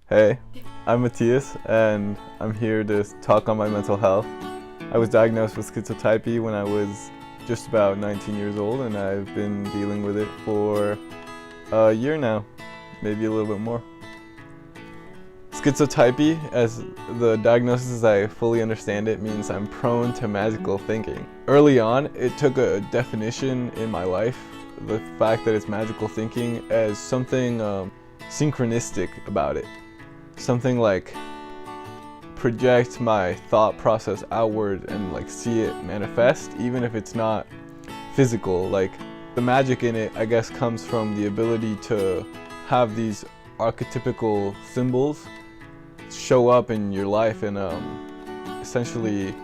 Hey, I'm Matias, and I'm here to talk on my mental health. I was diagnosed with schizotypy when I was just about 19 years old, and I've been dealing with it for a year now, maybe a little bit more. Schizotypy, as the diagnosis as I fully understand it, means I'm prone to magical thinking. Early on, it took a definition in my life, the fact that it's magical thinking, as something synchronistic about it. Something like project my thought process outward and like see it manifest, even if it's not physical. Like the magic in it, I guess, comes from the ability to have these archetypical symbols show up in your life and essentially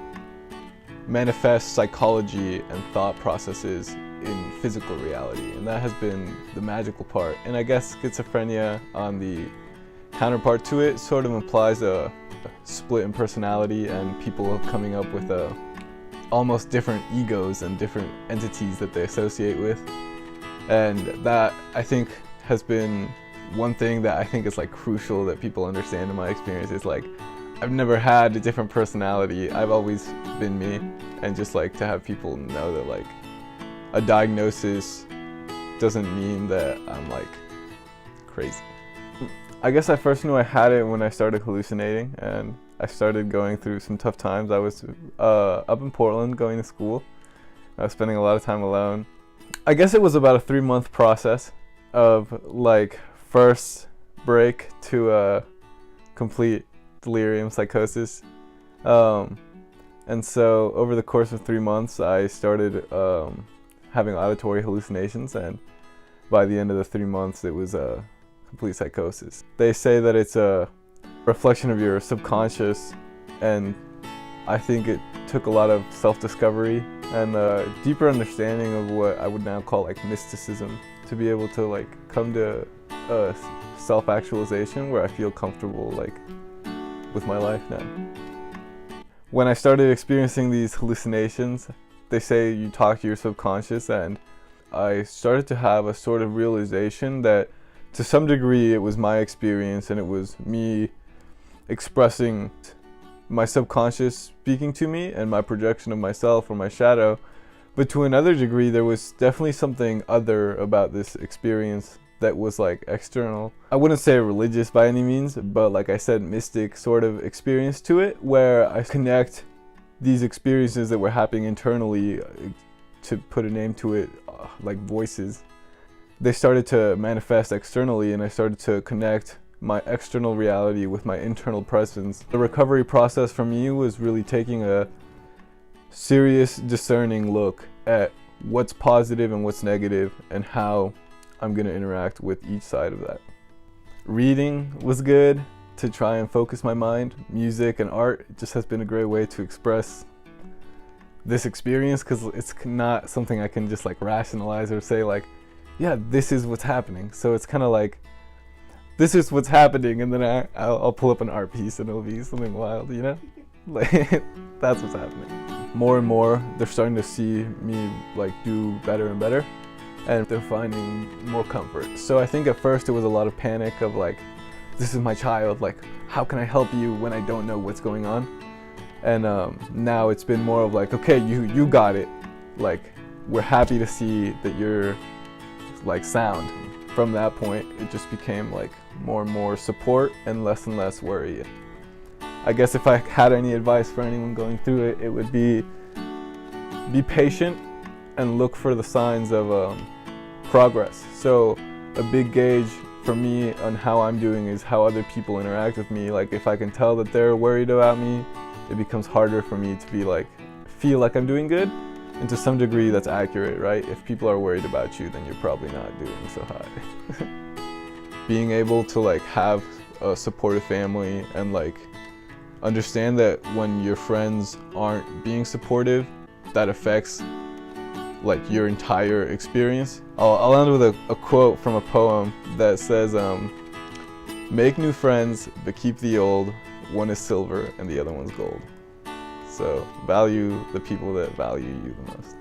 manifest psychology and thought processes in physical reality, and that has been the magical part. And I guess schizophrenia, on the counterpart to it, sort of implies a split in personality and people coming up with almost different egos and different entities that they associate with. And that, I think, has been one thing that I think is like crucial that people understand in my experience. Is like, I've never had a different personality. I've always been me, and just like to have people know that like a diagnosis doesn't mean that I'm like crazy. I guess I first knew I had it when I started hallucinating, and I started going through some tough times. I was up in Portland going to school. I was spending a lot of time alone. I guess it was about a 3-month process of like first break to a complete delirium psychosis. And so over the course of 3 months, I started having auditory hallucinations, and by the end of the 3 months, it was complete psychosis. They say that it's a reflection of your subconscious, and I think it took a lot of self-discovery and a deeper understanding of what I would now call like mysticism, to be able to like come to a self-actualization where I feel comfortable like with my life now. When I started experiencing these hallucinations, they say you talk to your subconscious, and I started to have a sort of realization that to some degree it was my experience and it was me expressing my subconscious speaking to me and my projection of myself or my shadow. But to another degree, there was definitely something other about this experience that was like external. I wouldn't say religious by any means, but like I said, mystic sort of experience to it, where I connect these experiences that were happening internally, to put a name to it, like voices. They started to manifest externally, and I started to connect my external reality with my internal presence. The recovery process for me was really taking a serious, discerning look at what's positive and what's negative and how I'm going to interact with each side of that. Reading was good to try and focus my mind. Music and art just has been a great way to express this experience, because it's not something I can just like rationalize or say like, yeah, this is what's happening. So it's kind of like, this is what's happening, and then I'll pull up an art piece and it'll be something wild, you know? Like, that's what's happening. More and more, they're starting to see me like do better and better, and they're finding more comfort. So I think at first it was a lot of panic of like, this is my child, like, how can I help you when I don't know what's going on? And now it's been more of like, okay, you got it. Like, we're happy to see that you're like sound. From that point, it just became like more and more support and less worry. I guess if I had any advice for anyone going through it, it would be patient and look for the signs of progress. So a big gauge for me on how I'm doing is how other people interact with me. Like if I can tell that they're worried about me, it becomes harder for me to be like, feel like I'm doing good. And to some degree that's accurate, right? If people are worried about you, then you're probably not doing so hot. Being able to like have a supportive family and like understand that when your friends aren't being supportive, that affects like your entire experience. I'll end with a quote from a poem that says, make new friends, but keep the old. One is silver and the other one's gold. So value the people that value you the most.